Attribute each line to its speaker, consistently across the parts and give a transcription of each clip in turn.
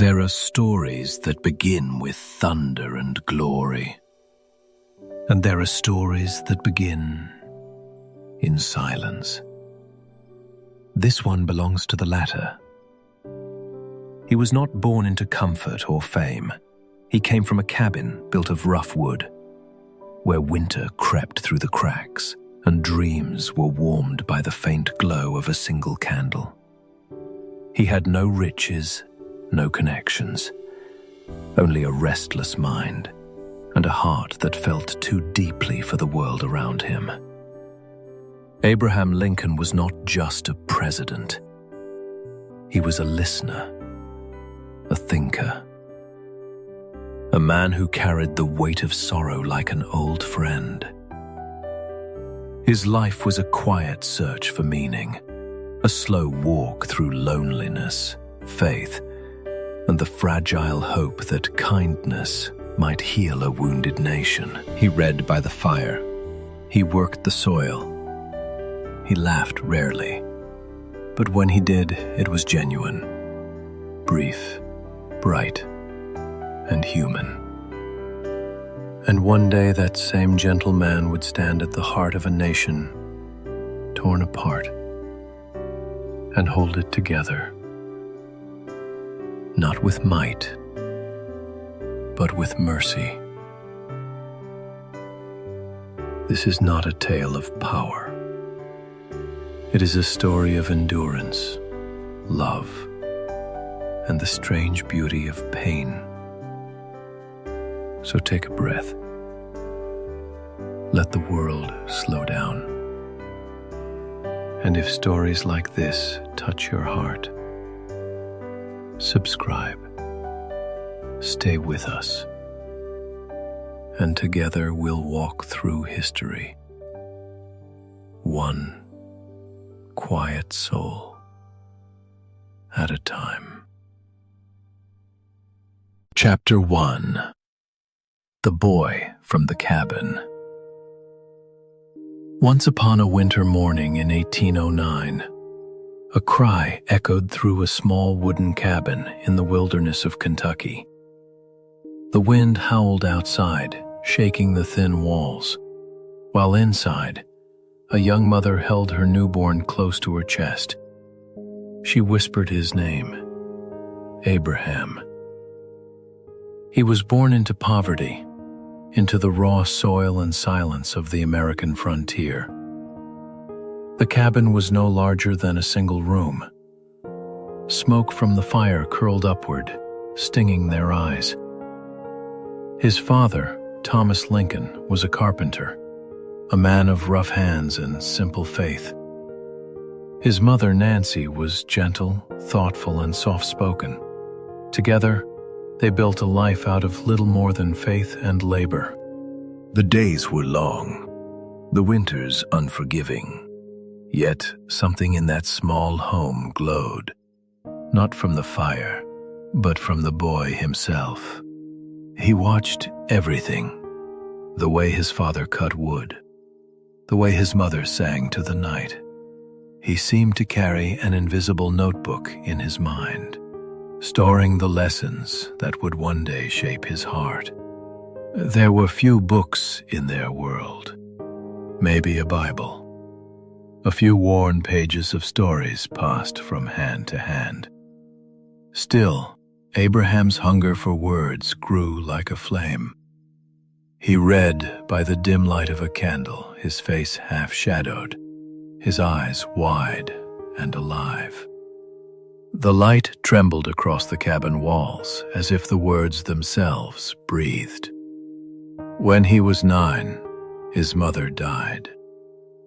Speaker 1: There are stories that begin with thunder and glory, and there are stories that begin in silence. This one belongs to the latter. He was not born into comfort or fame. He came from a cabin built of rough wood, where winter crept through the cracks and dreams were warmed by the faint glow of a single candle. He had no riches, no connections, only a restless mind and a heart that felt too deeply for the world around him. Abraham Lincoln was not just a president. He was a listener, a thinker, a man who carried the weight of sorrow like an old friend. His life was a quiet search for meaning, a slow walk through loneliness, faith, and the fragile hope that kindness might heal a wounded nation. He read by the fire. He worked the soil. He laughed rarely, but when he did, it was genuine, brief, bright, and human. And one day that same gentle man would stand at the heart of a nation torn apart and hold it together, not with might, but with mercy. This is not a tale of power. It is a story of endurance, love, and the strange beauty of pain. So take a breath. Let the world slow down. And if stories like this touch your heart, subscribe. Stay with us. And together we'll walk through history. One quiet soul at a time. Chapter 1. The Boy from the Cabin. Once upon a winter morning in 1809, a cry echoed through a small wooden cabin in the wilderness of Kentucky. The wind howled outside, shaking the thin walls, while inside, a young mother held her newborn close to her chest. She whispered his name, Abraham. He was born into poverty, into the raw soil and silence of the American frontier. The cabin was no larger than a single room. Smoke from the fire curled upward, stinging their eyes. His father, Thomas Lincoln, was a carpenter, a man of rough hands and simple faith. His mother, Nancy, was gentle, thoughtful, and soft-spoken. Together, they built a life out of little more than faith and labor. The days were long, the winters unforgiving. Yet something in that small home glowed, not from the fire, but from the boy himself. He watched everything, the way his father cut wood, the way his mother sang to the night. He seemed to carry an invisible notebook in his mind, storing the lessons that would one day shape his heart. There were few books in their world, maybe a Bible, a few worn pages of stories passed from hand to hand. Still, Abraham's hunger for words grew like a flame. He read by the dim light of a candle, his face half-shadowed, his eyes wide and alive. The light trembled across the cabin walls as if the words themselves breathed. When he was 9, his mother died.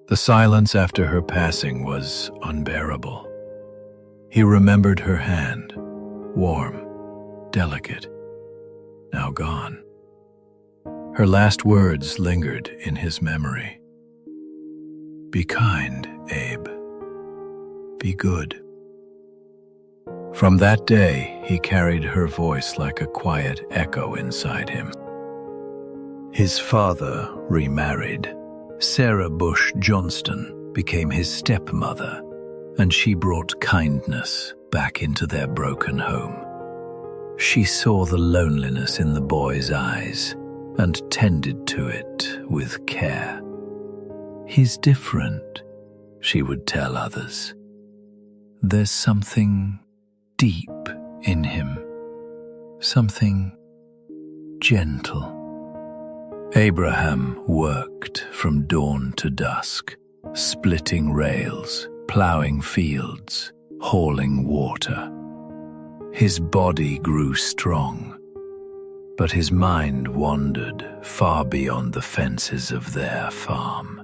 Speaker 1: The silence after her passing was unbearable. He remembered her hand, warm, delicate, now gone. Her last words lingered in his memory. Be kind, Abe. Be good. From that day, he carried her voice like a quiet echo inside him. His father remarried. Sarah Bush Johnston became his stepmother, and she brought kindness back into their broken home. She saw the loneliness in the boy's eyes and tended to it with care. "He's different," she would tell others. "There's something deep in him, something gentle." Abraham worked from dawn to dusk, splitting rails, ploughing fields, hauling water. His body grew strong, but his mind wandered far beyond the fences of their farm.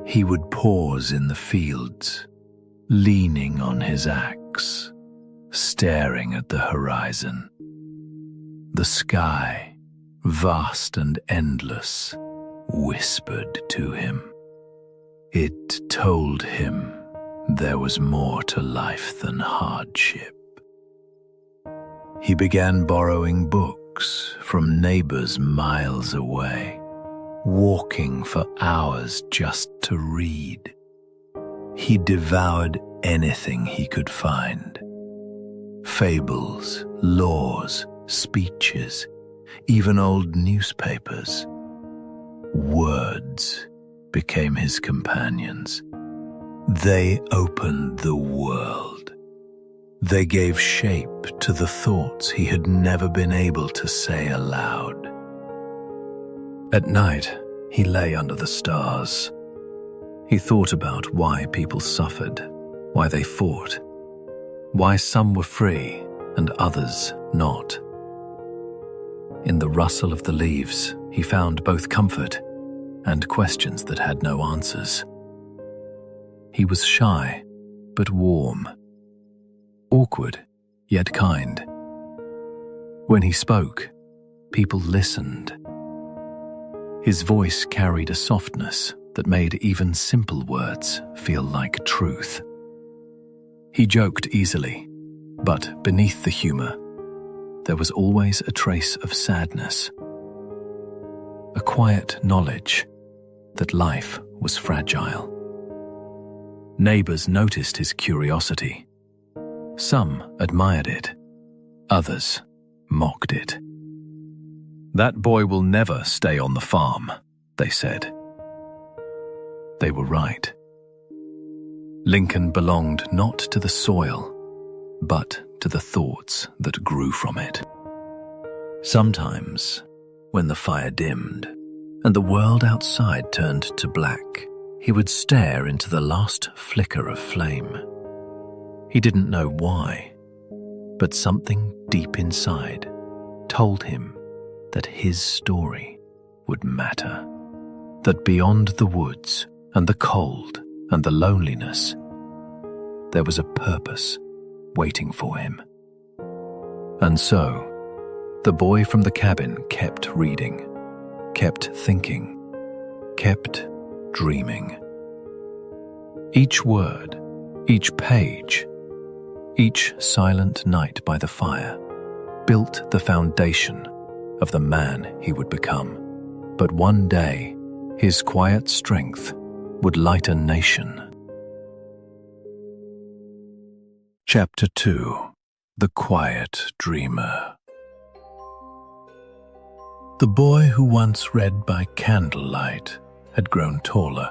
Speaker 1: He would pause in the fields, leaning on his axe, staring at the horizon. The sky, vast and endless, whispered to him. It told him there was more to life than hardship. He began borrowing books from neighbors miles away, walking for hours just to read. He devoured anything he could find. Fables, laws, speeches, even old newspapers. Words became his companions. They opened the world. They gave shape to the thoughts he had never been able to say aloud. At night, he lay under the stars. He thought about why people suffered, why they fought, why some were free and others not. In the rustle of the leaves, he found both comfort and questions that had no answers. He was shy, but warm. Awkward, yet kind. When he spoke, people listened. His voice carried a softness that made even simple words feel like truth. He joked easily, but beneath the humor, there was always a trace of sadness. A quiet knowledge that life was fragile. Neighbors noticed his curiosity. Some admired it, others mocked it. "That boy will never stay on the farm," they said. They were right. Lincoln belonged not to the soil, but to the thoughts that grew from it. Sometimes, when the fire dimmed and the world outside turned to black, he would stare into the last flicker of flame. He didn't know why, but something deep inside told him that his story would matter, that beyond the woods and the cold and the loneliness, there was a purpose waiting for him. And so, the boy from the cabin kept reading, kept thinking, kept dreaming. Each word, each page, each silent night by the fire built the foundation of the man he would become. But one day, his quiet strength would light a nation. Chapter 2: The Quiet Dreamer. The boy who once read by candlelight had grown taller.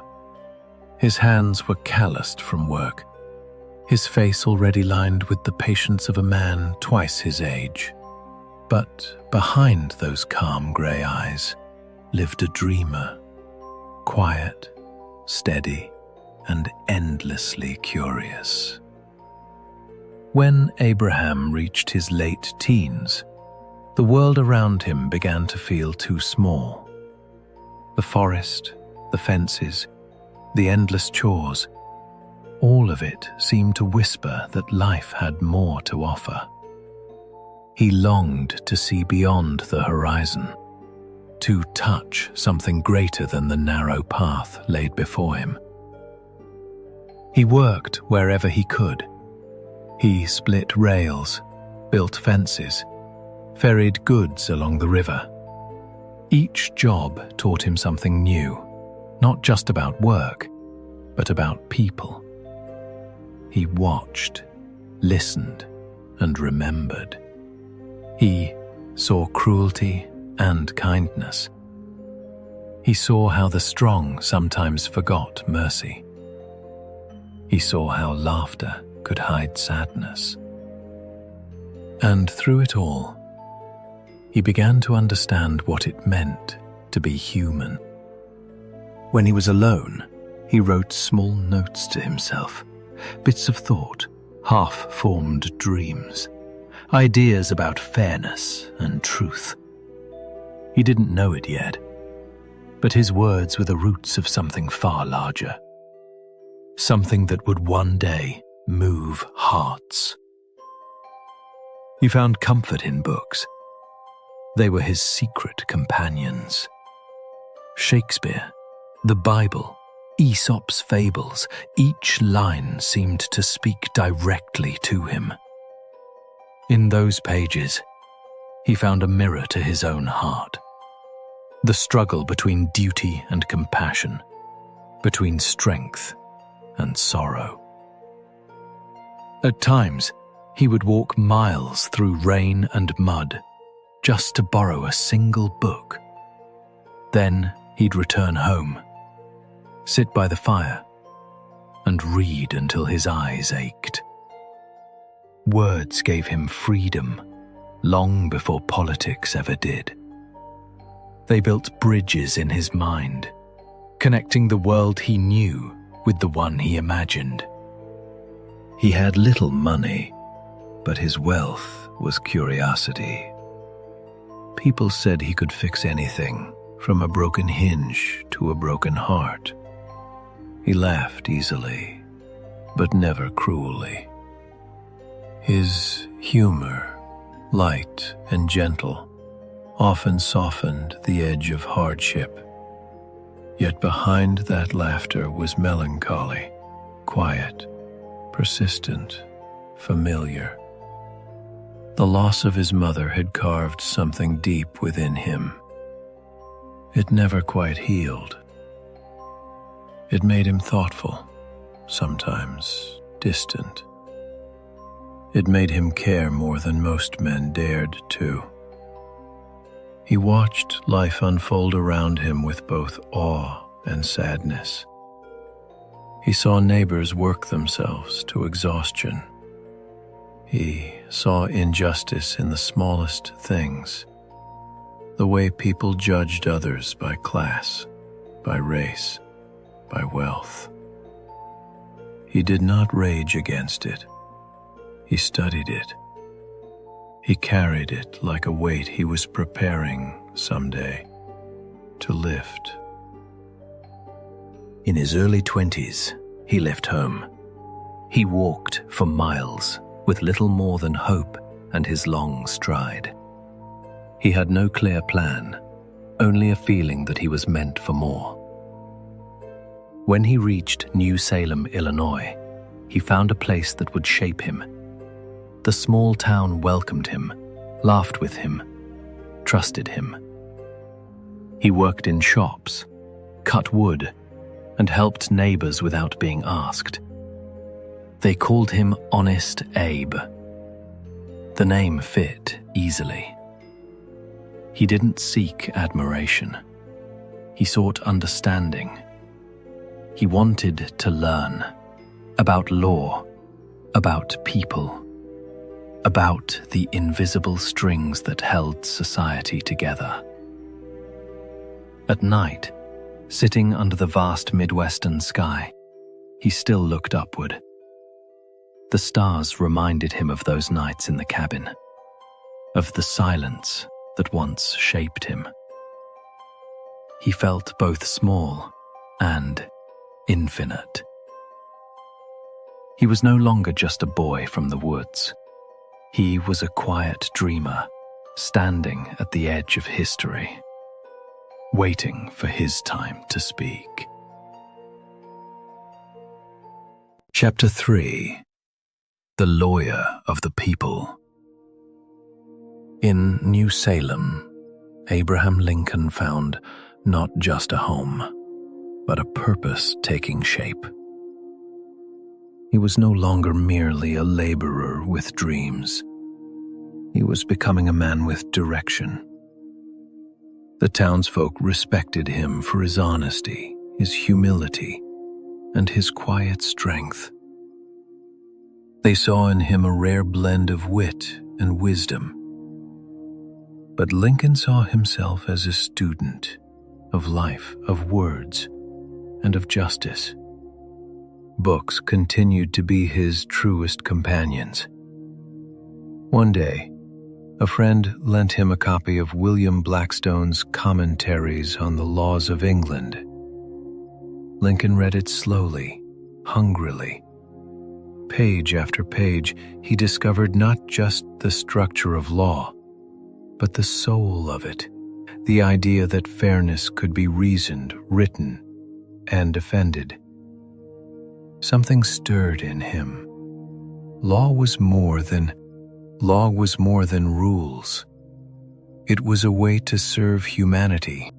Speaker 1: His hands were calloused from work, his face already lined with the patience of a man twice his age. But behind those calm grey eyes lived a dreamer, quiet, steady, and endlessly curious. When Abraham reached his late teens, the world around him began to feel too small. The forest, the fences, the endless chores, all of it seemed to whisper that life had more to offer. He longed to see beyond the horizon, to touch something greater than the narrow path laid before him. He worked wherever he could. He split rails, built fences, ferried goods along the river. Each job taught him something new, not just about work, but about people. He watched, listened, and remembered. He saw cruelty and kindness. He saw how the strong sometimes forgot mercy. He saw how laughter could hide sadness. And through it all, he began to understand what it meant to be human. When he was alone, he wrote small notes to himself, bits of thought, half-formed dreams, ideas about fairness and truth. He didn't know it yet, but his words were the roots of something far larger, something that would one day move hearts. He found comfort in books. They were his secret companions. Shakespeare, the Bible, Aesop's fables, each line seemed to speak directly to him. In those pages, he found a mirror to his own heart. The struggle between duty and compassion, between strength and sorrow. At times, he would walk miles through rain and mud just to borrow a single book. Then he'd return home, sit by the fire, and read until his eyes ached. Words gave him freedom long before politics ever did. They built bridges in his mind, connecting the world he knew with the one he imagined. He had little money, but his wealth was curiosity. People said he could fix anything, from a broken hinge to a broken heart. He laughed easily, but never cruelly. His humor, light and gentle, often softened the edge of hardship. Yet behind that laughter was melancholy, quiet, persistent, familiar. The loss of his mother had carved something deep within him. It never quite healed. It made him thoughtful, sometimes distant. It made him care more than most men dared to. He watched life unfold around him with both awe and sadness. He saw neighbors work themselves to exhaustion. He saw injustice in the smallest things, the way people judged others by class, by race, by wealth. He did not rage against it. He studied it. He carried it like a weight he was preparing someday to lift. In his early 20s, he left home. He walked for miles with little more than hope and his long stride. He had no clear plan, only a feeling that he was meant for more. When he reached New Salem, Illinois, he found a place that would shape him. The small town welcomed him, laughed with him, trusted him. He worked in shops, cut wood, and helped neighbors without being asked. They called him Honest Abe. The name fit easily. He didn't seek admiration. He sought understanding. He wanted to learn about law, about people, about the invisible strings that held society together. At night, sitting under the vast Midwestern sky, he still looked upward. The stars reminded him of those nights in the cabin, of the silence that once shaped him. He felt both small and infinite. He was no longer just a boy from the woods. He was a quiet dreamer, standing at the edge of history, waiting for his time to speak. Chapter 3. The Lawyer of the People. In New Salem, Abraham Lincoln found not just a home, but a purpose taking shape. He was no longer merely a laborer with dreams. He was becoming a man with direction. The townsfolk respected him for his honesty, his humility, and his quiet strength. They saw in him a rare blend of wit and wisdom. But Lincoln saw himself as a student of life, of words, and of justice. Books continued to be his truest companions. One day, a friend lent him a copy of William Blackstone's Commentaries on the Laws of England. Lincoln read it slowly, hungrily. Page after page, he discovered not just the structure of law, but the soul of it, the idea that fairness could be reasoned, written, and defended. Something stirred in him. Law was more than rules. It was a way to serve humanity.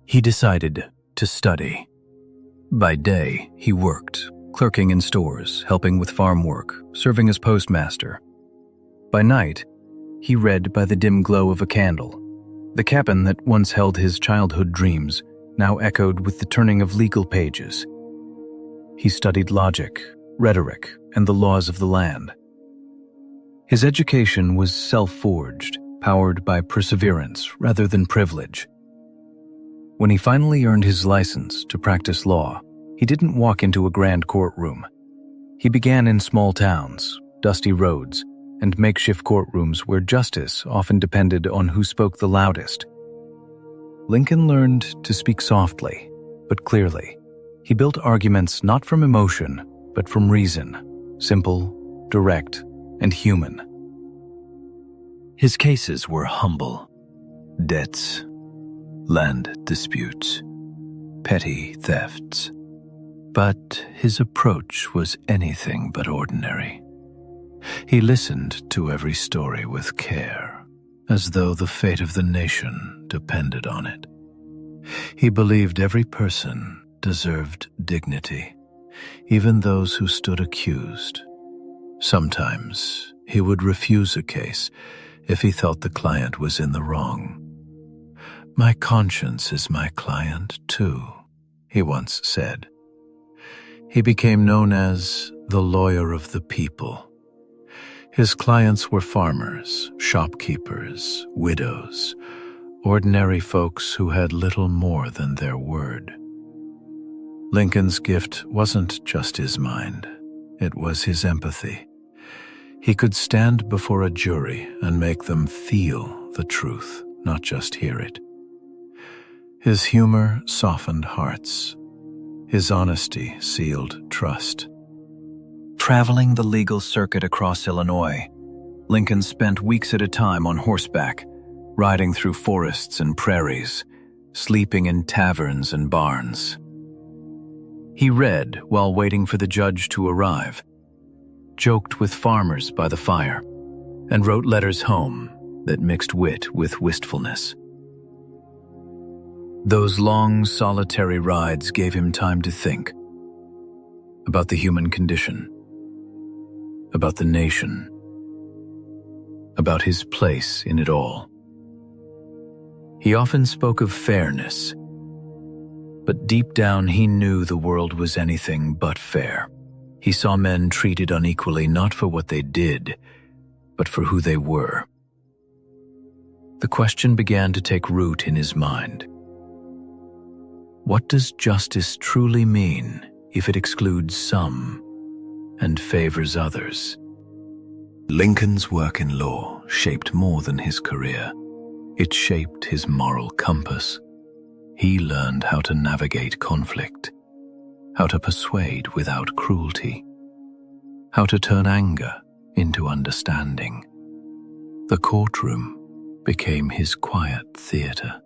Speaker 1: He decided to study. By day, he worked, clerking in stores, helping with farm work, serving as postmaster. By night, he read by the dim glow of a candle. The cabin that once held his childhood dreams now echoed with the turning of legal pages. He studied logic, rhetoric, and the laws of the land. His education was self-forged, powered by perseverance rather than privilege. When he finally earned his license to practice law, he didn't walk into a grand courtroom. He began in small towns, dusty roads, and makeshift courtrooms where justice often depended on who spoke the loudest. Lincoln learned to speak softly, but clearly. He built arguments not from emotion, but from reason, simple, direct, and human. His cases were humble: debts, land disputes, petty thefts. But his approach was anything but ordinary. He listened to every story with care, as though the fate of the nation depended on it. He believed every person deserved dignity, even those who stood accused. Sometimes he would refuse a case if he thought the client was in the wrong. "My conscience is my client, too," he once said. He became known as the lawyer of the people. His clients were farmers, shopkeepers, widows, ordinary folks who had little more than their word. Lincoln's gift wasn't just his mind, it was his empathy. He could stand before a jury and make them feel the truth, not just hear it. His humor softened hearts. His honesty sealed trust. Traveling the legal circuit across Illinois, Lincoln spent weeks at a time on horseback, riding through forests and prairies, sleeping in taverns and barns. He read while waiting for the judge to arrive, joked with farmers by the fire, and wrote letters home that mixed wit with wistfulness. Those long, solitary rides gave him time to think about the human condition, about the nation, about his place in it all. He often spoke of fairness, but deep down he knew the world was anything but fair. He saw men treated unequally not for what they did, but for who they were. The question began to take root in his mind. What does justice truly mean if it excludes some and favors others? Lincoln's work in law shaped more than his career. It shaped his moral compass. He learned how to navigate conflict, how to persuade without cruelty, how to turn anger into understanding. The courtroom became his quiet theater,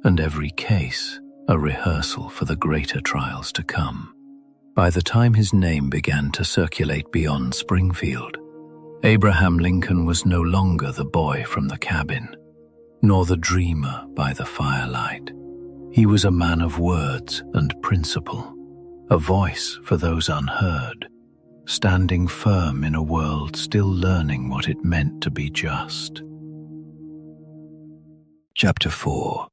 Speaker 1: and every case a rehearsal for the greater trials to come. By the time his name began to circulate beyond Springfield, Abraham Lincoln was no longer the boy from the cabin, nor the dreamer by the firelight. He was a man of words and principle, a voice for those unheard, standing firm in a world still learning what it meant to be just. Chapter 4.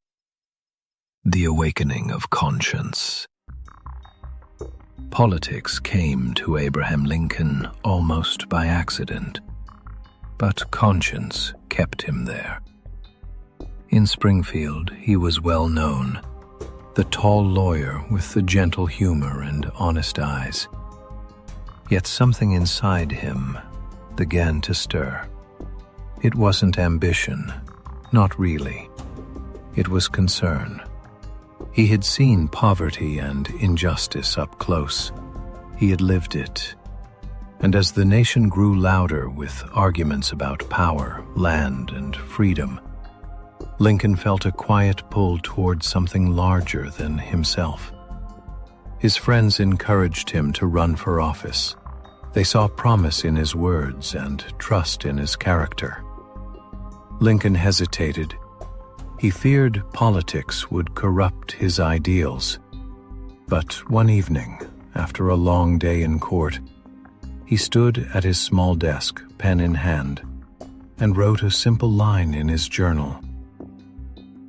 Speaker 1: The Awakening of Conscience. Politics came to Abraham Lincoln almost by accident, but conscience kept him there. In Springfield, he was well known, the tall lawyer with the gentle humor and honest eyes. Yet something inside him began to stir. It wasn't ambition, not really. It was concern. He had seen poverty and injustice up close. He had lived it. And as the nation grew louder with arguments about power, land, and freedom, Lincoln felt a quiet pull towards something larger than himself. His friends encouraged him to run for office. They saw promise in his words and trust in his character. Lincoln hesitated. He feared politics would corrupt his ideals. But one evening, after a long day in court, he stood at his small desk, pen in hand, and wrote a simple line in his journal.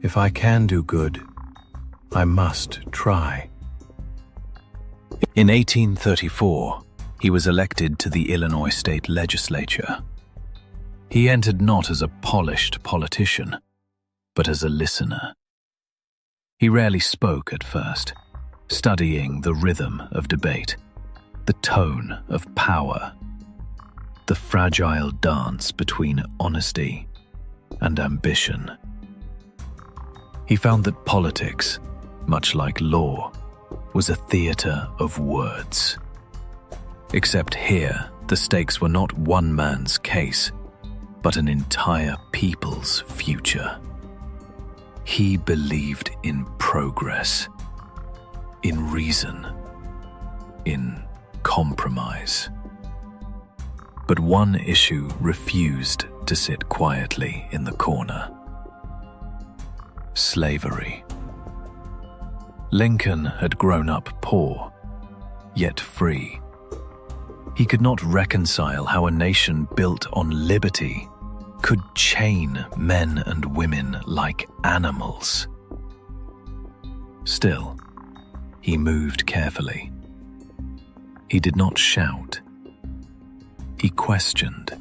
Speaker 1: "If I can do good, I must try." In 1834, he was elected to the Illinois state legislature. He entered not as a polished politician, but as a listener. He rarely spoke at first, studying the rhythm of debate, the tone of power, the fragile dance between honesty and ambition. He found that politics, much like law, was a theater of words. Except here, the stakes were not one man's case, but an entire people's future. He believed in progress, in reason, in compromise. But one issue refused to sit quietly in the corner: slavery. Lincoln had grown up poor, yet free. He could not reconcile how a nation built on liberty could chain men and women like animals. Still, he moved carefully. He did not shout. He questioned.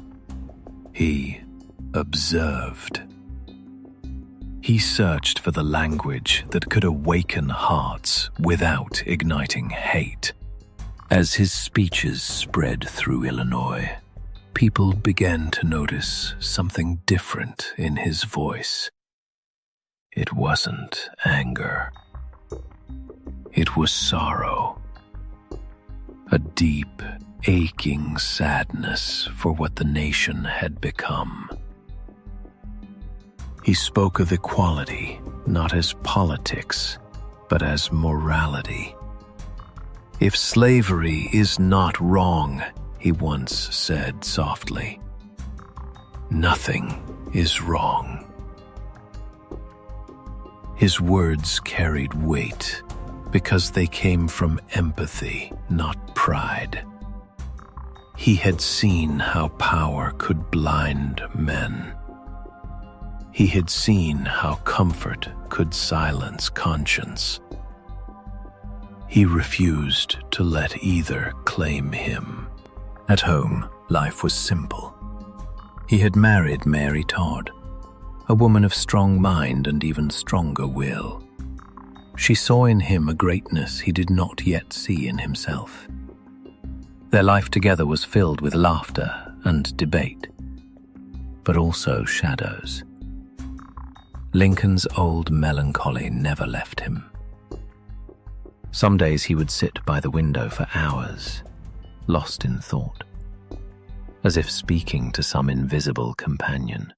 Speaker 1: He observed. He searched for the language that could awaken hearts without igniting hate. As his speeches spread through Illinois, people began to notice something different in his voice. It wasn't anger. It was sorrow. A deep, aching sadness for what the nation had become. He spoke of equality, not as politics, but as morality. "If slavery is not wrong," he once said softly, "nothing is wrong." His words carried weight because they came from empathy, not pride. He had seen how power could blind men. He had seen how comfort could silence conscience. He refused to let either claim him. At home, life was simple. He had married Mary Todd, a woman of strong mind and even stronger will. She saw in him a greatness he did not yet see in himself. Their life together was filled with laughter and debate, but also shadows. Lincoln's old melancholy never left him. Some days he would sit by the window for hours, lost in thought, as if speaking to some invisible companion.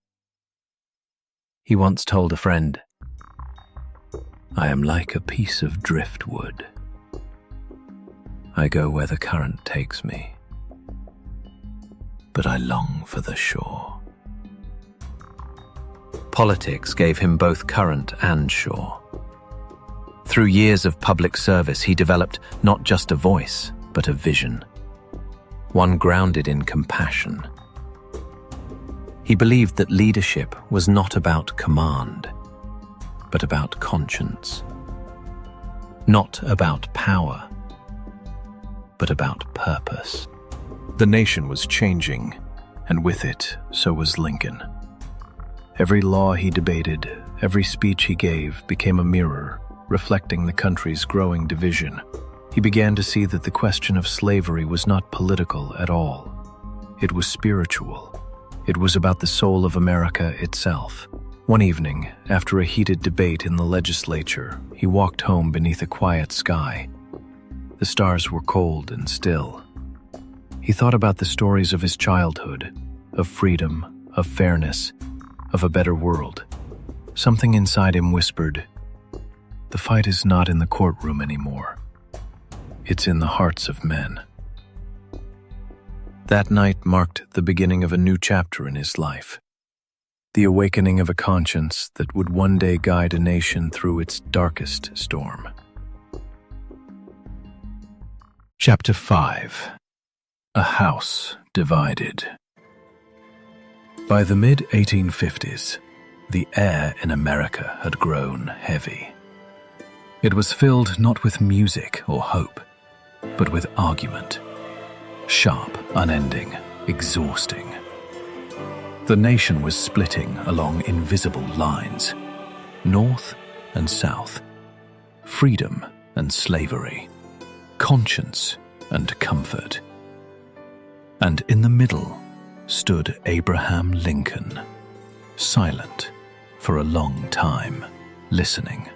Speaker 1: He once told a friend, "I am like a piece of driftwood. I go where the current takes me, but I long for the shore." Politics gave him both current and shore. Through years of public service, he developed not just a voice, but a vision. one grounded in compassion. He believed that leadership was not about command, but about conscience. Not about power, but about purpose. The nation was changing, and with it, so was Lincoln. Every law he debated, every speech he gave became a mirror, reflecting the country's growing division. He began to see that the question of slavery was not political at all. It was spiritual. It was about the soul of America itself. One evening, after a heated debate in the legislature, he walked home beneath a quiet sky. The stars were cold and still. He thought about the stories of his childhood, of freedom, of fairness, of a better world. Something inside him whispered, "The fight is not in the courtroom anymore. It's in the hearts of men." That night marked the beginning of a new chapter in his life. The awakening of a conscience that would one day guide a nation through its darkest storm. Chapter 5. A House Divided. By the mid-1850s, the air in America had grown heavy. It was filled not with music or hope, but with argument. Sharp, unending, exhausting. The nation was splitting along invisible lines, north and south, freedom and slavery, conscience and comfort. And in the middle stood Abraham Lincoln, silent for a long time, listening,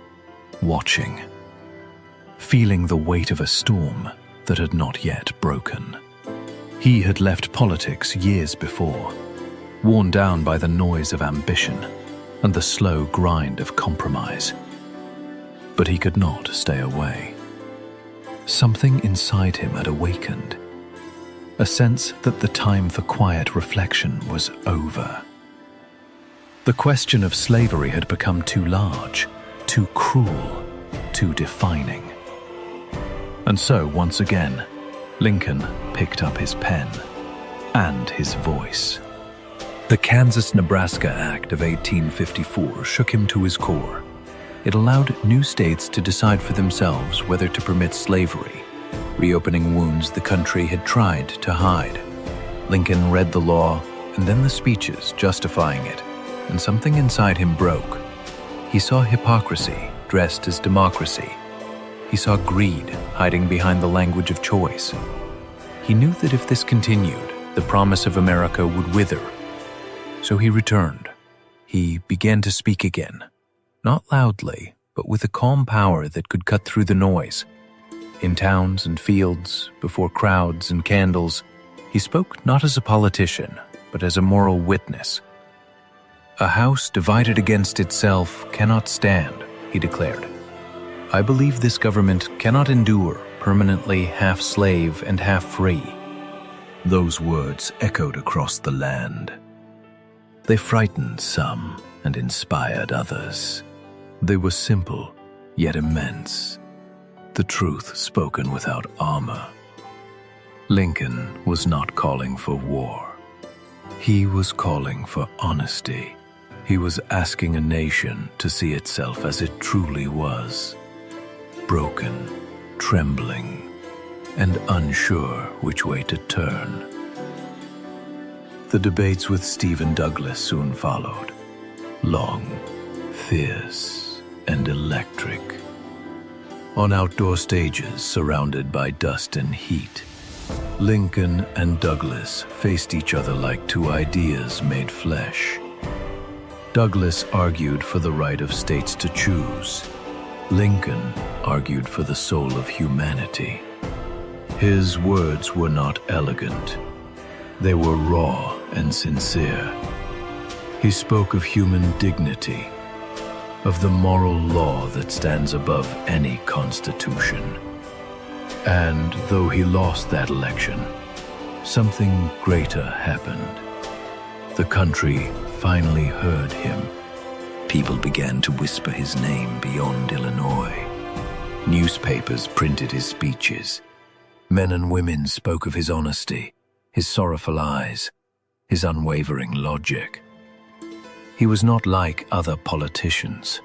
Speaker 1: watching, feeling the weight of a storm that had not yet broken. He had left politics years before, worn down by the noise of ambition and the slow grind of compromise. But he could not stay away. Something inside him had awakened, a sense that the time for quiet reflection was over. The question of slavery had become too large, too cruel, too defining. And so, once again, Lincoln picked up his pen and his voice. The Kansas-Nebraska Act of 1854 shook him to his core. It allowed new states to decide for themselves whether to permit slavery, reopening wounds the country had tried to hide. Lincoln read the law and then the speeches justifying it, and something inside him broke. He saw hypocrisy dressed as democracy. He saw greed hiding behind the language of choice. He knew that if this continued, the promise of America would wither. So he returned. He began to speak again, not loudly, but with a calm power that could cut through the noise. In towns and fields, before crowds and candles, he spoke not as a politician, but as a moral witness. "A house divided against itself cannot stand," he declared. "I believe this government cannot endure permanently half slave and half free." Those words echoed across the land. They frightened some and inspired others. They were simple, yet immense. The truth spoken without armor. Lincoln was not calling for war. He was calling for honesty. He was asking a nation to see itself as it truly was. Broken, trembling, and unsure which way to turn. The debates with Stephen Douglas soon followed. Long, fierce, and electric. On outdoor stages surrounded by dust and heat, Lincoln and Douglas faced each other like two ideas made flesh. Douglas argued for the right of states to choose. Lincoln argued for the soul of humanity. His words were not elegant. They were raw and sincere. He spoke of human dignity, of the moral law that stands above any constitution. And though he lost that election, something greater happened. The country finally heard him. People began to whisper his name beyond Illinois. Newspapers printed his speeches. Men and women spoke of his honesty, his sorrowful eyes, his unwavering logic. He was not like other politicians,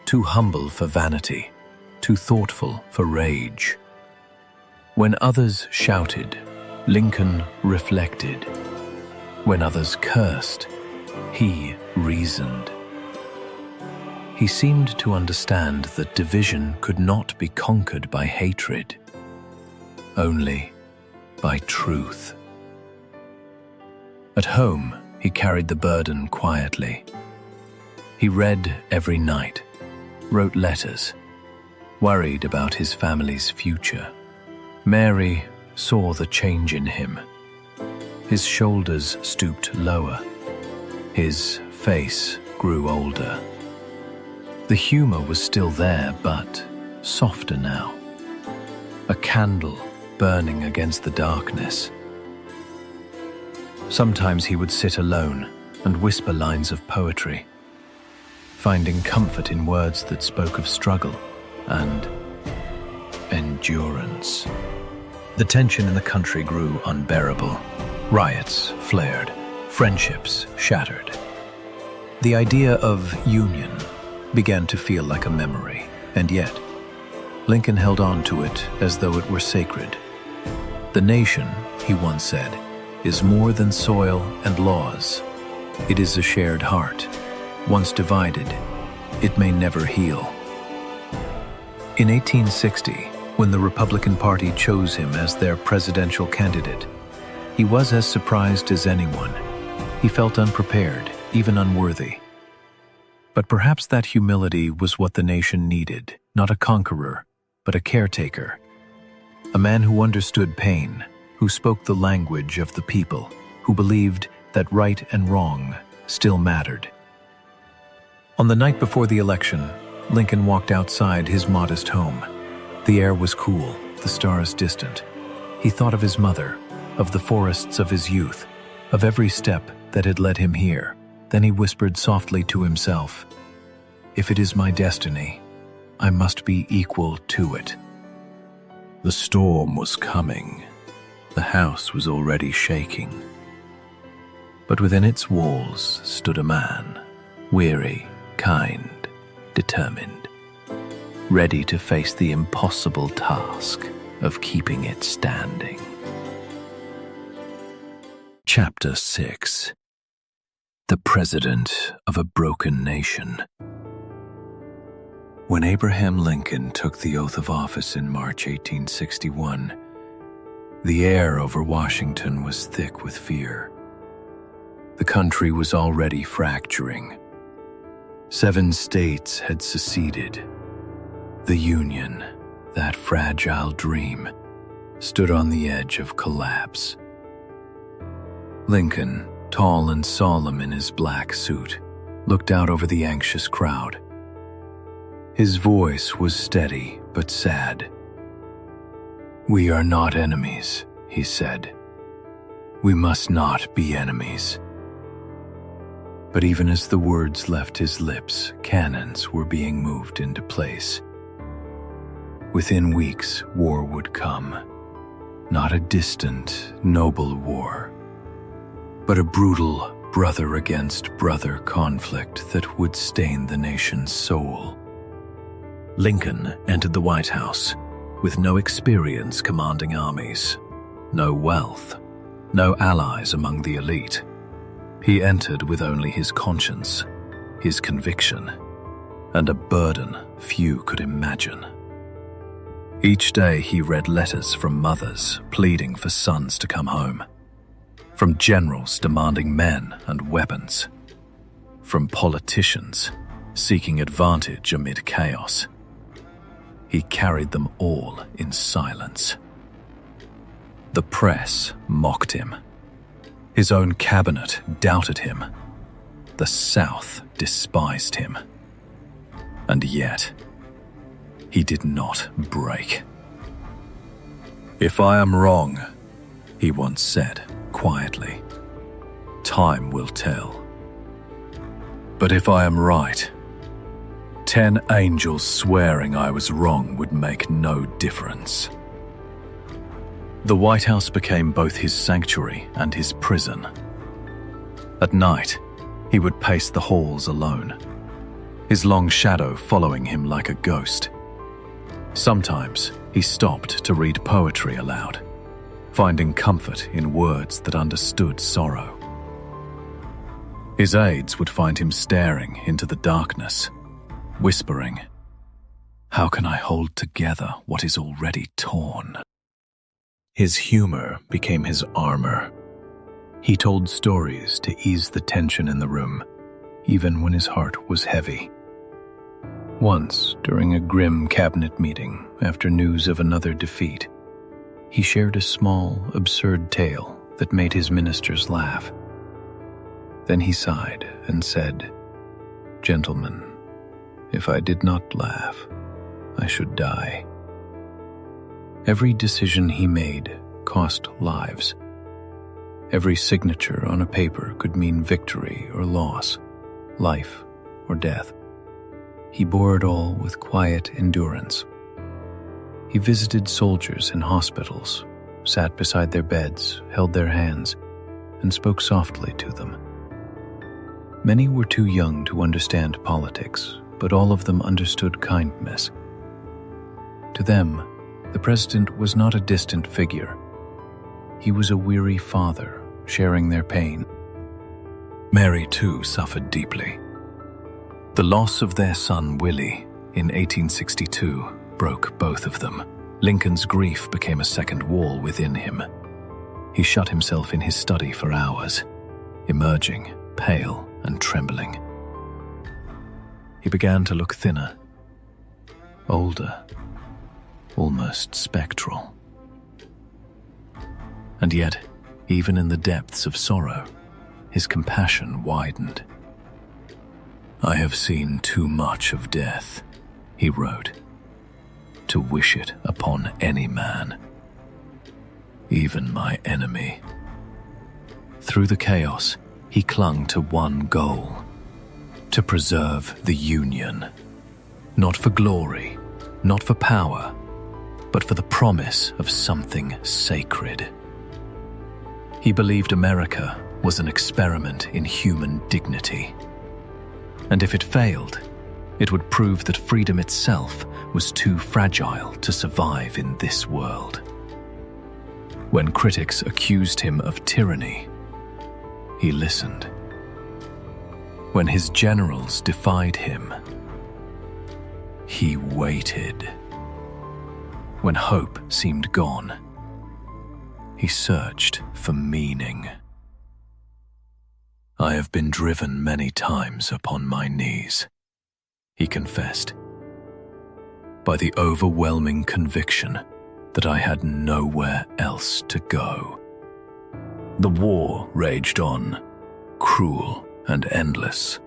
Speaker 1: too humble for vanity, too thoughtful for rage. When others shouted, Lincoln reflected. When others cursed, he reasoned. He seemed to understand that division could not be conquered by hatred, only by truth. At home, he carried the burden quietly. He read every night, wrote letters, worried about his family's future. Mary saw the change in him. His shoulders stooped lower. His face grew older. The humor was still there, but softer now. A candle burning against the darkness. Sometimes he would sit alone and whisper lines of poetry, finding comfort in words that spoke of struggle and endurance. The tension in the country grew unbearable. Riots flared, friendships shattered. The idea of union began to feel like a memory, and yet Lincoln held on to it as though it were sacred. The nation, he once said, is more than soil and laws. It is a shared heart. Once divided, it may never heal. In 1860, when the Republican Party chose him as their presidential candidate, he was as surprised as anyone. He felt unprepared, even unworthy. But perhaps that humility was what the nation needed, not a conqueror, but a caretaker. A man who understood pain, who spoke the language of the people, who believed that right and wrong still mattered. On the night before the election, Lincoln walked outside his modest home. The air was cool, the stars distant. He thought of his mother, of the forests of his youth, of every step that had led him here. Then he whispered softly to himself, "If it is my destiny, I must be equal to it." The storm was coming. The house was already shaking. But within its walls stood a man, weary, kind, determined, ready to face the impossible task of keeping it standing. Chapter 6. The President of a Broken Nation. When Abraham Lincoln took the oath of office in March 1861, the air over Washington was thick with fear. The country was already fracturing. 7 states had seceded. The Union, that fragile dream, stood on the edge of collapse. Lincoln, tall and solemn in his black suit, looked out over the anxious crowd. His voice was steady but sad. "We are not enemies," he said. "We must not be enemies." But even as the words left his lips, cannons were being moved into place. Within weeks, war would come. Not a distant, noble war, but a brutal brother against brother conflict that would stain the nation's soul. Lincoln entered the White House with no experience commanding armies, no wealth, no allies among the elite. He entered with only his conscience, his conviction, and a burden few could imagine. Each day he read letters from mothers pleading for sons to come home, from generals demanding men and weapons, from politicians seeking advantage amid chaos. He carried them all in silence. The press mocked him. His own cabinet doubted him. The South despised him. And yet, he did not break. "If I am wrong," he once said quietly, "time will tell. But if I am right, 10 angels swearing I was wrong would make no difference." The White House became both his sanctuary and his prison. At night, he would pace the halls alone, his long shadow following him like a ghost. Sometimes he stopped to read poetry aloud, finding comfort in words that understood sorrow. His aides would find him staring into the darkness, whispering, "How can I hold together what is already torn?" His humor became his armor. He told stories to ease the tension in the room, even when his heart was heavy. Once, during a grim cabinet meeting after news of another defeat, he shared a small, absurd tale that made his ministers laugh. Then he sighed and said, "Gentlemen, if I did not laugh, I should die." Every decision he made cost lives. Every signature on a paper could mean victory or loss, life or death. He bore it all with quiet endurance. He visited soldiers in hospitals, sat beside their beds, held their hands, and spoke softly to them. Many were too young to understand politics, but all of them understood kindness. To them, the president was not a distant figure. He was a weary father, sharing their pain. Mary, too, suffered deeply. The loss of their son, Willie, in 1862, broke both of them. Lincoln's grief became a second wall within him. He shut himself in his study for hours, emerging, pale and trembling. He began to look thinner, older, almost spectral. And yet, even in the depths of sorrow, his compassion widened. "I have seen too much of death," he wrote, "to wish it upon any man, even my enemy." Through the chaos, he clung to one goal: to preserve the Union, not for glory, not for power, but for the promise of something sacred. He believed America was an experiment in human dignity. And if it failed, it would prove that freedom itself was too fragile to survive in this world. When critics accused him of tyranny, he listened. When his generals defied him, he waited. When hope seemed gone, he searched for meaning. "I have been driven many times upon my knees," he confessed, "by the overwhelming conviction that I had nowhere else to go." The war raged on, cruel and endless.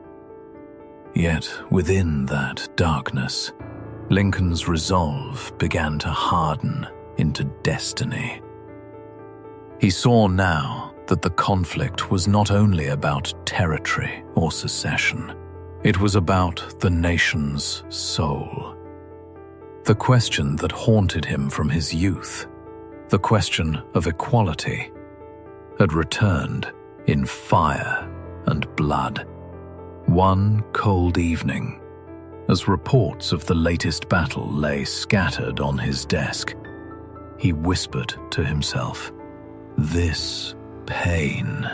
Speaker 1: Yet within that darkness, Lincoln's resolve began to harden into destiny. He saw now that the conflict was not only about territory or secession. It was about the nation's soul. The question that haunted him from his youth, the question of equality, had returned in fire and blood. One cold evening, as reports of the latest battle lay scattered on his desk, he whispered to himself, "This pain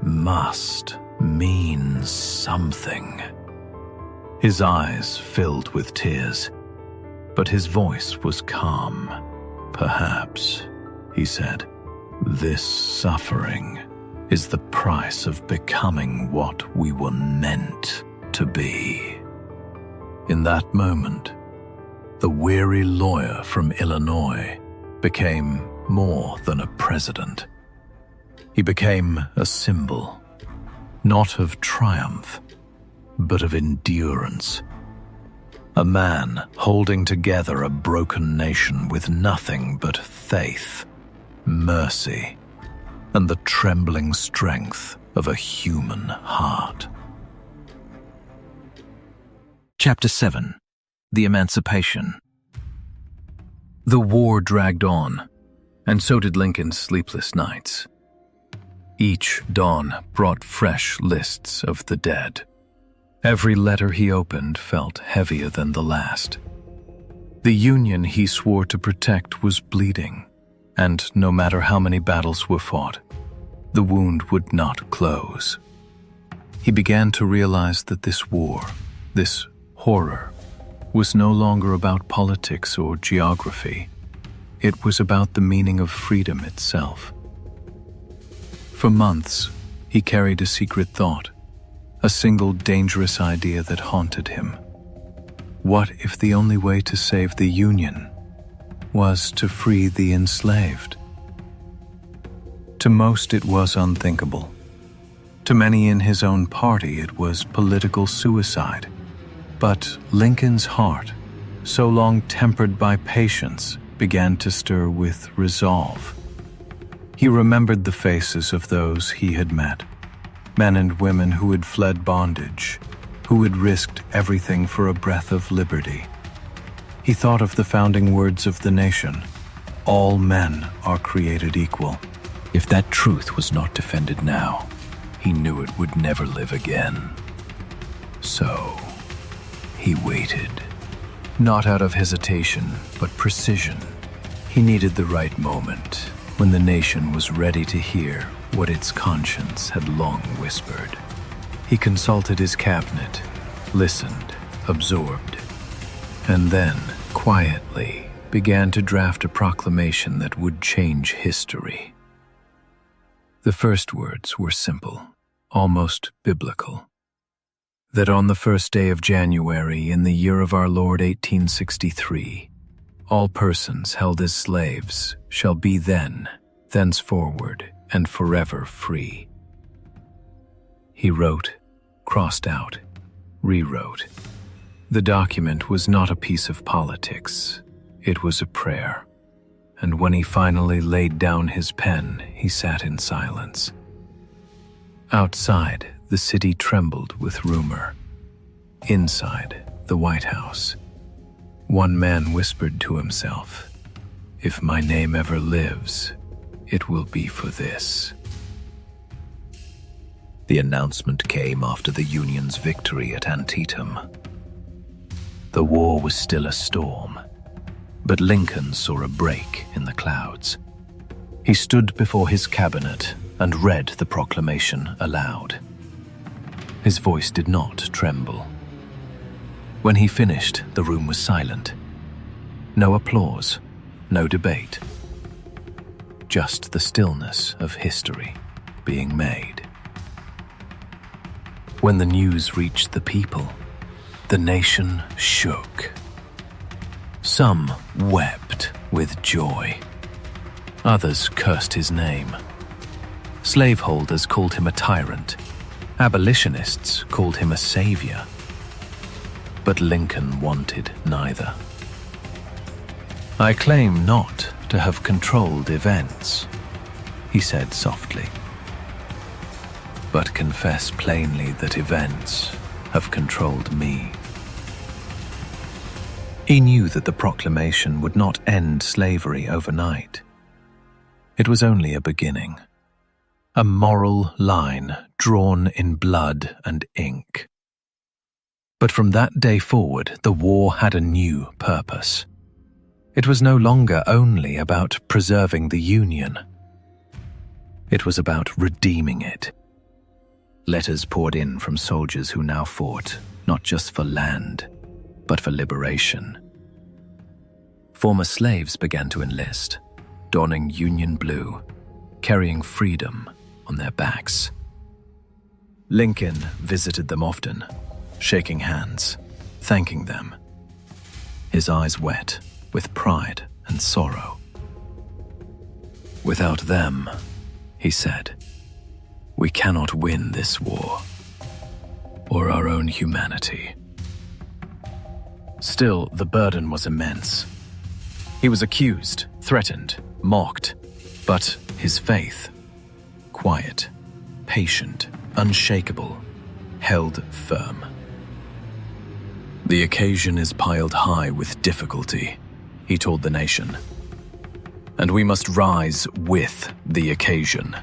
Speaker 1: must mean something." His eyes filled with tears, but his voice was calm. "Perhaps," he said, "this suffering is the price of becoming what we were meant to be." In that moment, the weary lawyer from Illinois became more than a president. He became a symbol, not of triumph, but of endurance. A man holding together a broken nation with nothing but faith, mercy, and the trembling strength of a human heart. Chapter 7. The Emancipation. The war dragged on, And so did Lincoln's sleepless nights. Each dawn brought fresh lists of the dead. Every letter he opened felt heavier than the last. The Union he swore to protect was bleeding, and no matter how many battles were fought, the wound would not close. He began to realize that this war, this horror, was no longer about politics or geography. It was about the meaning of freedom itself. For months, he carried a secret thought, a single dangerous idea that haunted him. What if the only way to save the Union was to free the enslaved? To most, it was unthinkable. To many in his own party, it was political suicide. But Lincoln's heart, so long tempered by patience, began to stir with resolve. He remembered the faces of those he had met, men and women who had fled bondage, who had risked everything for a breath of liberty. He thought of the founding words of the nation, "All men are created equal." If that truth was not defended now, he knew it would never live again. So, he waited. Not out of hesitation, but precision. He needed the right moment, when the nation was ready to hear what its conscience had long whispered. He consulted his cabinet, listened, absorbed, and then, quietly, began to draft a proclamation that would change history. The first words were simple, almost biblical. That on the first day of January in the year of our Lord 1863, all persons held as slaves shall be then, thenceforward, and forever free. He wrote, crossed out, rewrote. The document was not a piece of politics. It was a prayer. And when he finally laid down his pen, he sat in silence. Outside, the city trembled with rumor. Inside, the White House, one man whispered to himself, "If my name ever lives, it will be for this." The announcement came after the Union's victory at Antietam. The war was still a storm, but Lincoln saw a break in the clouds. He stood before his cabinet and read the proclamation aloud. His voice did not tremble. When he finished, the room was silent. No applause, no debate. Just the stillness of history being made. When the news reached the people, the nation shook. Some wept with joy. Others cursed his name. Slaveholders called him a tyrant. Abolitionists called him a savior. But Lincoln wanted neither. "I claim not to have controlled events," he said softly, "but confess plainly that events have controlled me." He knew that the proclamation would not end slavery overnight. It was only a beginning, a moral line drawn in blood and ink. But from that day forward, the war had a new purpose. It was no longer only about preserving the Union. It was about redeeming it. Letters poured in from soldiers who now fought, not just for land, but for liberation. Former slaves began to enlist, donning Union blue, carrying freedom on their backs. Lincoln visited them often, shaking hands, thanking them, his eyes wet with pride and sorrow. "Without them," he said, "we cannot win this war, or our own humanity." Still, the burden was immense. He was accused, threatened, mocked, but his faith, quiet, patient, unshakable, held firm. "The occasion is piled high with difficulty," he told the nation. and we must rise with the occasion.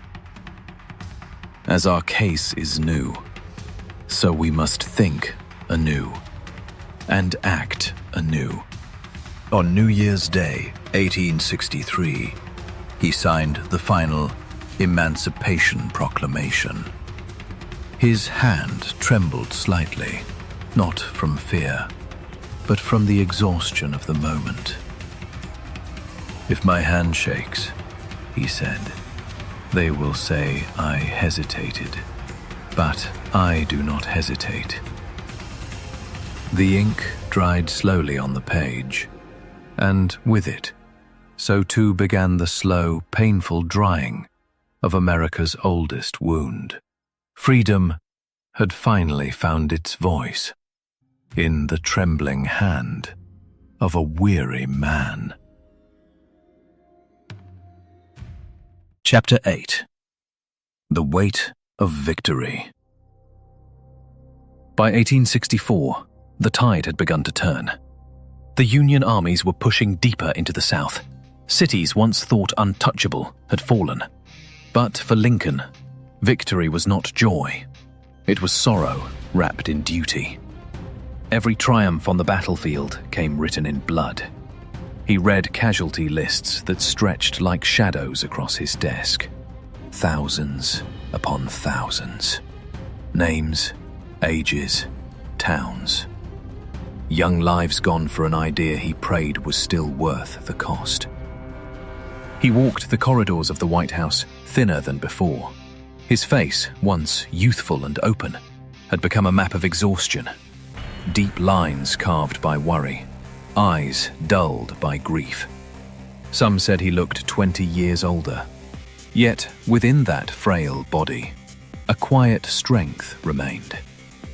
Speaker 1: As our case is new, so we must think anew and act anew.
Speaker 2: On New Year's Day, 1863, he signed the final Emancipation Proclamation. His hand trembled slightly, not from fear, but from the exhaustion of the moment. "If my hand shakes," he said, "they will say I hesitated, but I do not hesitate." The ink dried slowly on the page, and with it, so too began the slow, painful drying of America's oldest wound. Freedom had finally found its voice in the trembling hand of a weary man. Chapter 8. The Weight of Victory. By 1864, the tide had begun to turn. The Union armies were pushing deeper into the South. Cities once thought untouchable had fallen. But for Lincoln, victory was not joy. It was sorrow wrapped in duty. Every triumph on the battlefield came written in blood. He read casualty lists that stretched like shadows across his desk. Thousands upon thousands. Names, ages, towns. Young lives gone for an idea he prayed was still worth the cost. He walked the corridors of the White House thinner than before. His face, once youthful and open, had become a map of exhaustion. Deep lines carved by worry, eyes dulled by grief. Some said he looked 20 years older. Yet, within that frail body, a quiet strength remained,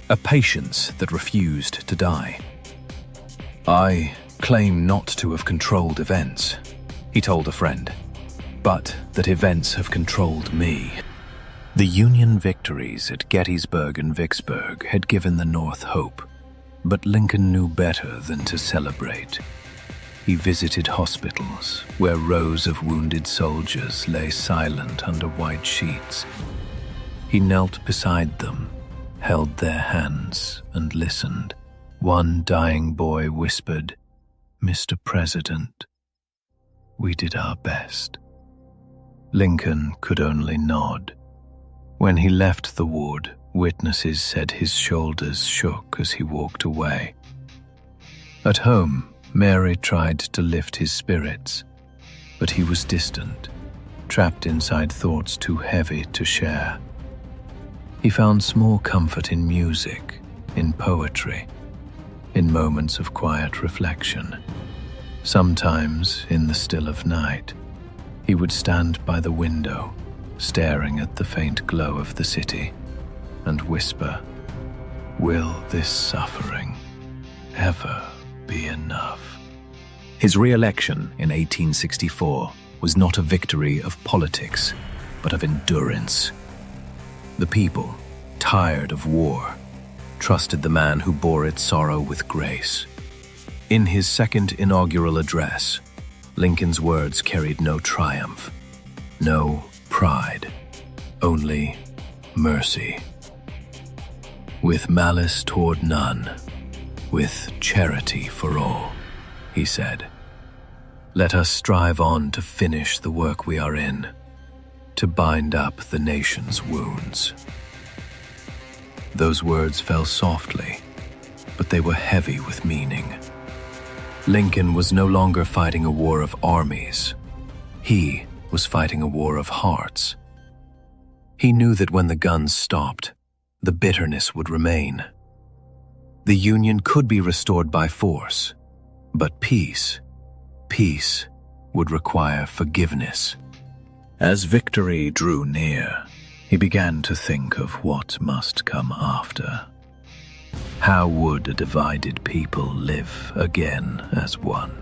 Speaker 2: a patience that refused to die. "I claim not to have controlled events," he told a friend, "but that events have controlled me." The Union victories at Gettysburg and Vicksburg had given the North hope, but Lincoln knew better than to celebrate. He visited hospitals where rows of wounded soldiers lay silent under white sheets. He knelt beside them, held their hands, and listened. One dying boy whispered, "Mr. President, we did our best." Lincoln could only nod. When he left the ward, witnesses said his shoulders shook as he walked away. At home, Mary tried to lift his spirits, but he was distant, trapped inside thoughts too heavy to share. He found small comfort in music, in poetry, in moments of quiet reflection. Sometimes, in the still of night, he would stand by the window, staring at the faint glow of the city, and whisper, "Will this suffering ever be enough?" His re-election in 1864 was not a victory of politics, but of endurance. The people, tired of war, trusted the man who bore its sorrow with grace. In his second inaugural address, Lincoln's words carried no triumph, no pride, only mercy. "With malice toward none, with charity for all," he said. "Let us strive on to finish the work we are in, to bind up the nation's wounds." Those words fell softly, but they were heavy with meaning. Lincoln was no longer fighting a war of armies. He was fighting a war of hearts. He knew that when the guns stopped, the bitterness would remain. The Union could be restored by force, but peace would require forgiveness. As victory drew near, he began to think of what must come after. How would a divided people live again as one?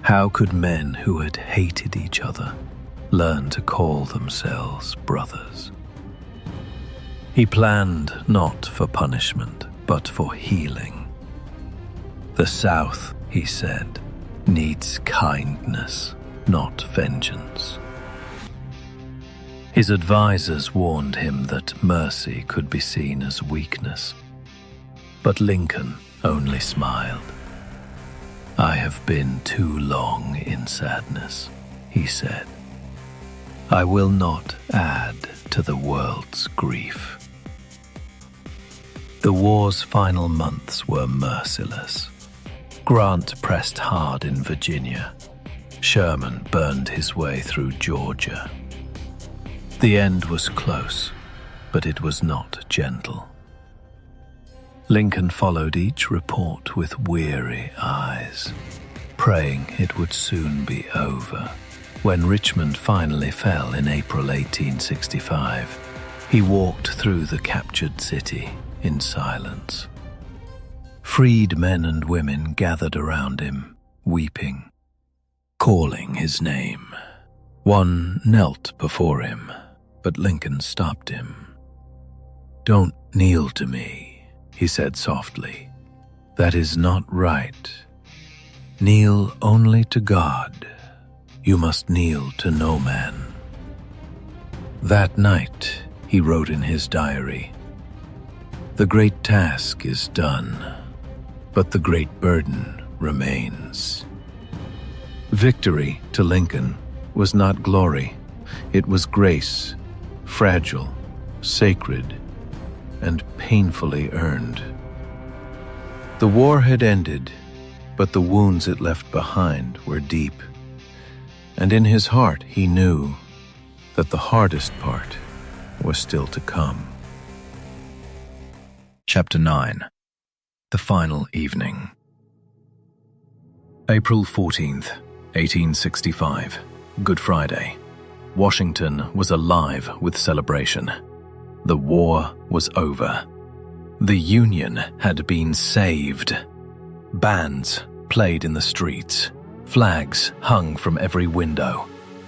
Speaker 2: How could men who had hated each other learn to call themselves brothers? He planned not for punishment, but for healing. The South, he said, needs kindness,
Speaker 1: not vengeance. His advisors warned him that mercy could be seen as weakness, but Lincoln only smiled. "I have been too long in sadness," he said. "I will not add to the world's grief." The war's final months were merciless. Grant pressed hard in Virginia. Sherman burned his way through Georgia. The end was close, but it was not gentle. Lincoln followed each report with weary eyes, praying it would soon be over. When Richmond finally fell in April 1865, he walked through the captured city in silence. Freed men and women gathered around him, weeping, calling his name. One knelt before him, but Lincoln stopped him. "Don't kneel to me," he said softly. "That is not right. Kneel only to God. You must kneel to no man." That night, he wrote in his diary, "The great task is done, but the great burden remains." Victory to Lincoln was not glory, it was grace, fragile, sacred, and painfully earned. The war had ended, but the wounds it left behind were deep, and in his heart he knew that the hardest part was still to come.
Speaker 2: Chapter 9. The Final Evening. April 14th, 1865, Good Friday. Washington was alive with celebration. The war was over. The Union had been saved. Bands played in the streets, flags hung from every window,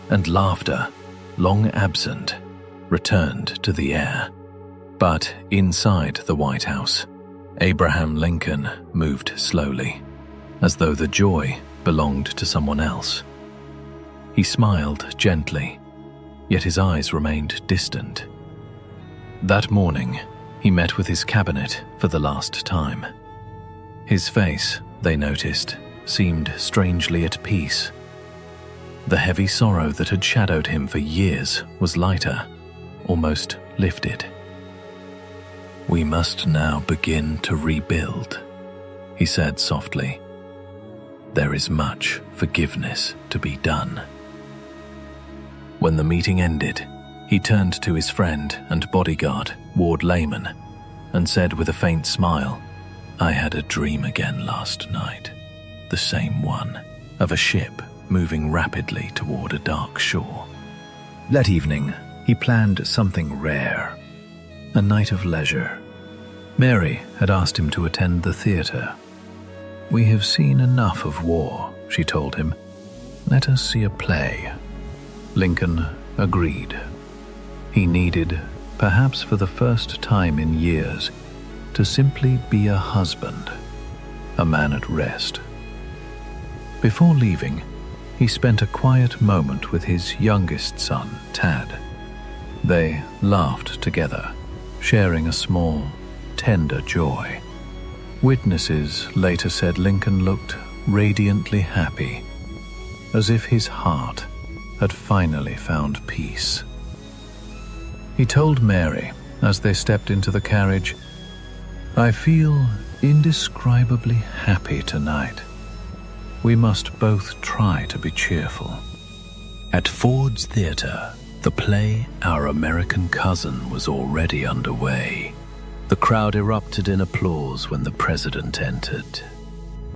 Speaker 2: and laughter, long absent, returned to the air. But inside the White House, Abraham Lincoln moved slowly, as though the joy belonged to someone else. He smiled gently, yet his eyes remained distant. That morning, he met with his cabinet for the last time. His face, they noticed, seemed strangely at peace. The heavy sorrow that had shadowed him for years was lighter, almost lifted. "We must now begin to rebuild," he said softly. "There is much forgiveness to be done." When the meeting ended, he turned to his friend and bodyguard, Ward Layman, and said with a faint smile, "I had a dream again last night, the same one, of a ship moving rapidly toward a dark shore." That evening, he planned something rare, a night of leisure. Mary had asked him to attend the theater. "We have seen enough of war," she told him. "Let us see a play." Lincoln agreed. He needed, perhaps for the first time in years, to simply be a husband, a man at rest. Before leaving, he spent a quiet moment with his youngest son, Tad. They laughed together, sharing a small, tender joy. Witnesses later said Lincoln looked radiantly happy, as if his heart had finally found peace. He told Mary, as they stepped into the carriage, "I feel indescribably happy tonight. We must both try to be cheerful." At Ford's Theatre, the play Our American Cousin was already underway. The crowd erupted in applause when the president entered.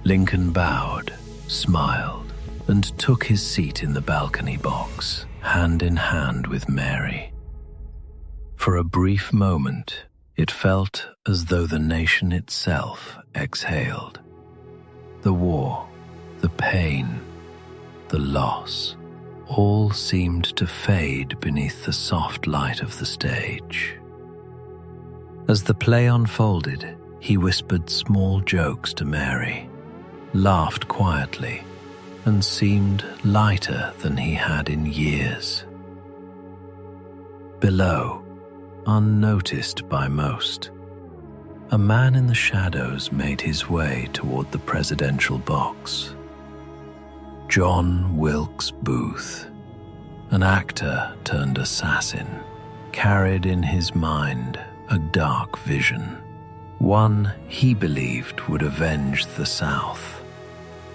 Speaker 2: Lincoln bowed, smiled, and took his seat in the balcony box, hand in hand with Mary. For a brief moment, it felt as though the nation itself exhaled. The war, the pain, the loss, all seemed to fade beneath the soft light of the stage. As the play unfolded, he whispered small jokes to Mary, laughed quietly,
Speaker 1: and seemed lighter than he had in years. Below, unnoticed by most, a man in the shadows made his way toward the presidential box. John Wilkes Booth, an actor turned assassin, carried in his mind a dark vision, one he believed would avenge the South.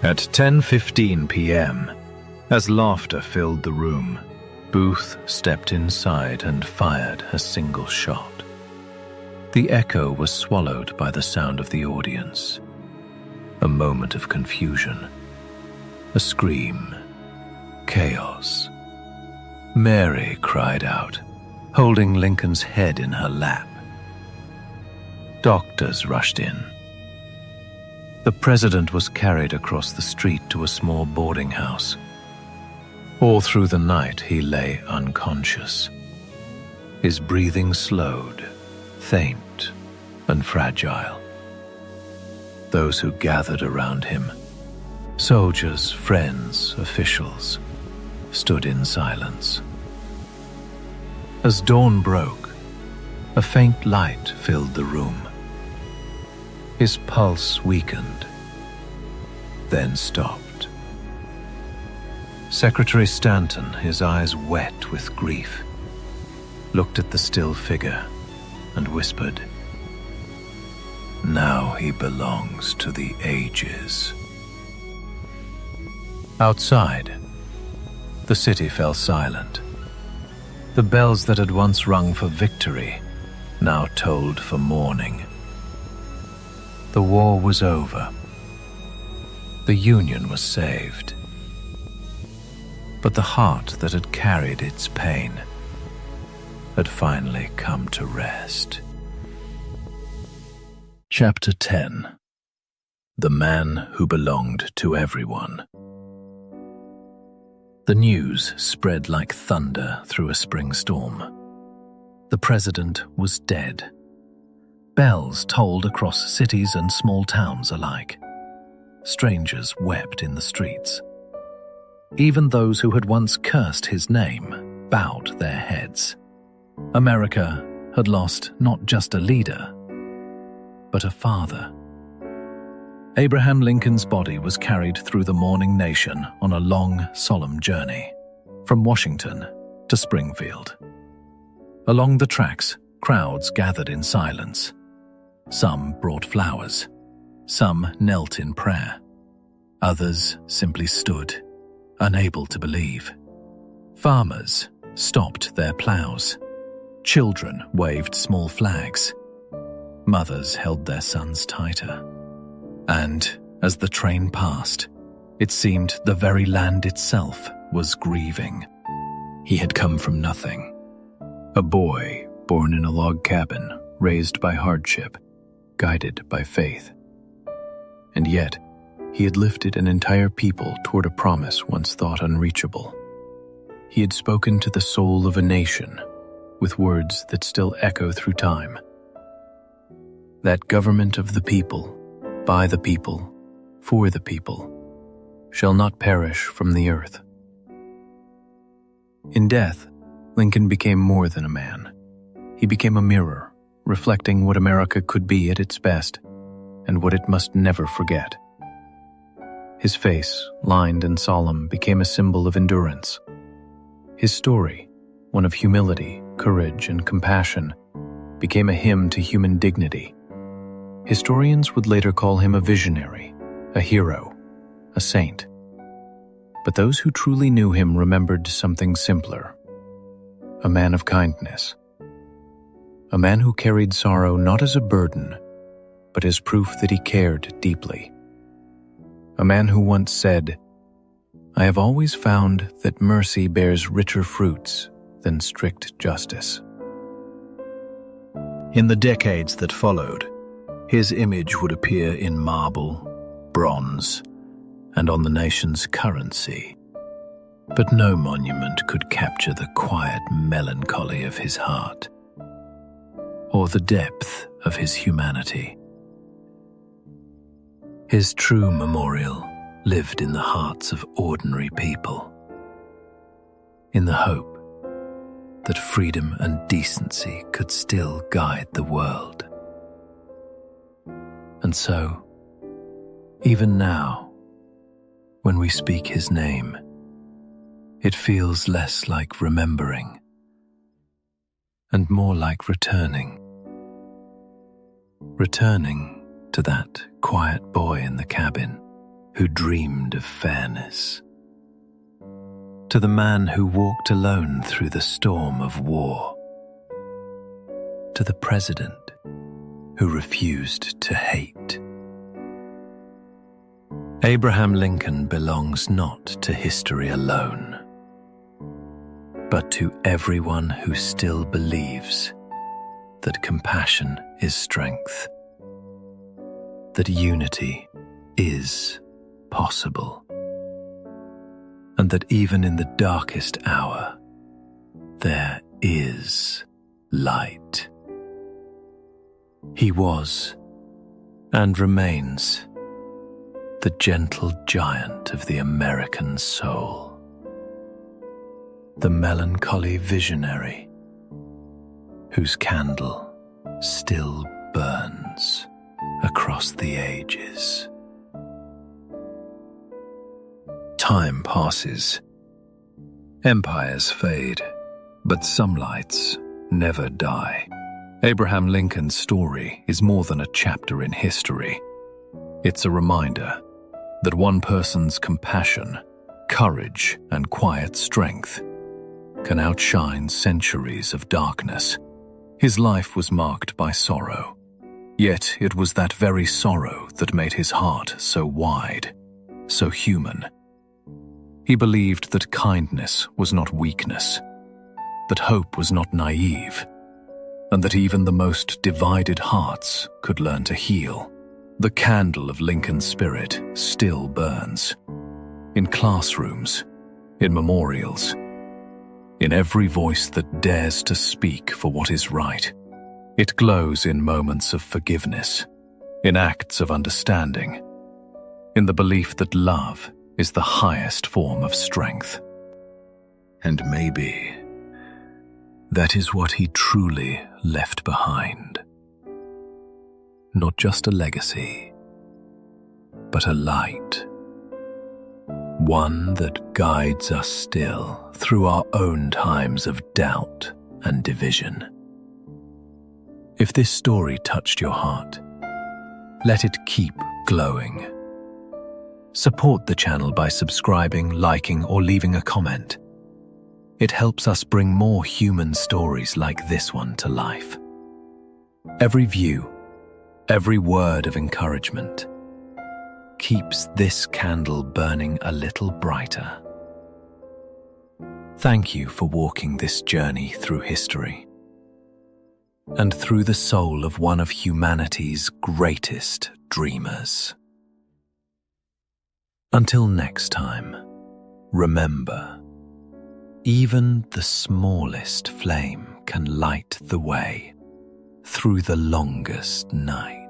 Speaker 2: At 10:15 p.m., as laughter filled the room,
Speaker 1: Booth stepped inside and fired a single shot. The echo was swallowed by the sound of the audience. A moment of confusion. A scream. Chaos. Mary cried out, holding Lincoln's head in her lap. Doctors rushed in. The president was carried across the street to a small boarding house. All through the night he lay unconscious. His breathing slowed, faint and fragile. Those who gathered around him, soldiers, friends, officials, stood in silence. As dawn broke, a faint light filled the room. His pulse weakened, then stopped. Secretary Stanton, his eyes wet with grief, looked at the still figure and whispered, "Now he belongs to the ages." Outside, the city fell silent. The bells that had once rung for victory now tolled for mourning. The war was over. The Union was saved. But the heart that had carried its pain had finally come to rest. Chapter 10. The Man Who Belonged to Everyone. The news spread like thunder through a spring storm. The president was dead. Bells tolled across cities and small towns alike. Strangers wept in the streets. Even those who had once cursed his name bowed their heads. America had lost not just a leader, but a father. Abraham Lincoln's body was carried through the mourning nation on a long, solemn journey, from Washington to Springfield. Along the tracks, crowds gathered in silence. Some brought flowers, some knelt in prayer, others simply stood, unable to believe. Farmers stopped their plows. Children waved small flags. Mothers held their sons tighter. And as the train passed, it seemed the very land itself was grieving. He had come from nothing. A boy born in a log cabin, raised by hardship, guided by faith. And yet, he had lifted an entire people toward a promise once thought unreachable. He had spoken to the soul of a nation with words that still echo through time. That government of the people, by the people, for the people, shall not perish from the earth. In death, Lincoln became more than a man. He became a mirror, reflecting what America could be at its best and what it must never forget. His face, lined and solemn, became a symbol of endurance. His story, one of humility, courage, and compassion, became a hymn to human dignity. Historians would later call him a visionary, a hero, a saint. But those who truly knew him remembered something simpler: a man of kindness. A man who carried sorrow not as a burden, but as proof that he cared deeply. A man who once said, "I have always found that mercy bears richer fruits than strict justice." In the decades that followed, his image would appear in marble, bronze, and on the nation's currency. But no monument could capture the quiet melancholy of his heart, or the depth of his humanity. His true memorial lived in the hearts of ordinary people, in the hope that freedom and decency could still guide the world. And so, even now, when we speak his name, it feels less like remembering and more like returning. Returning to that quiet boy in the cabin who dreamed of fairness. To the man who walked alone through the storm of war. To the president who refused to hate. Abraham Lincoln belongs not to history alone, but to everyone who still believes that compassion is strength, that unity is possible, and that even in the darkest hour, there is light. He was, and remains, the gentle giant of the American soul, the melancholy visionary, whose candle still burns across the ages. Time passes. Empires fade, but some lights never die. Abraham Lincoln's story is more than a chapter in history. It's a reminder that one person's compassion, courage, and quiet strength can outshine centuries of darkness. His life was marked by sorrow, yet it was that very sorrow that made his heart so wide, so human. He believed that kindness was not weakness, that hope was not naive, and that even the most divided hearts could learn to heal. The candle of Lincoln's spirit still burns. In classrooms, in memorials, in every voice that dares to speak for what is right. It glows in moments of forgiveness, in acts of understanding, in the belief that love is the highest form of strength. And maybe that is what he truly left behind. Not just a legacy, but a light. One that guides us still through our own times of doubt and division. If this story touched your heart, let it keep glowing. Support the channel by subscribing, liking, or leaving a comment. It helps us bring more human stories like this one to life. Every view, every word of encouragement keeps this candle burning a little brighter. Thank you for walking this journey through history and through the soul of one of humanity's greatest dreamers. Until next time, remember, even the smallest flame can light the way through the longest night.